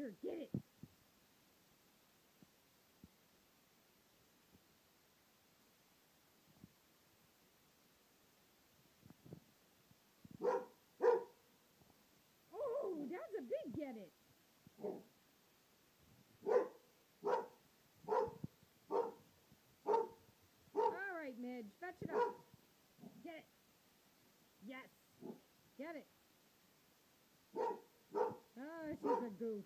Here, get it. Oh, that's a big get it. All right, Midge, fetch it up. Get it. Yes. Get it. Oh, she's a goof.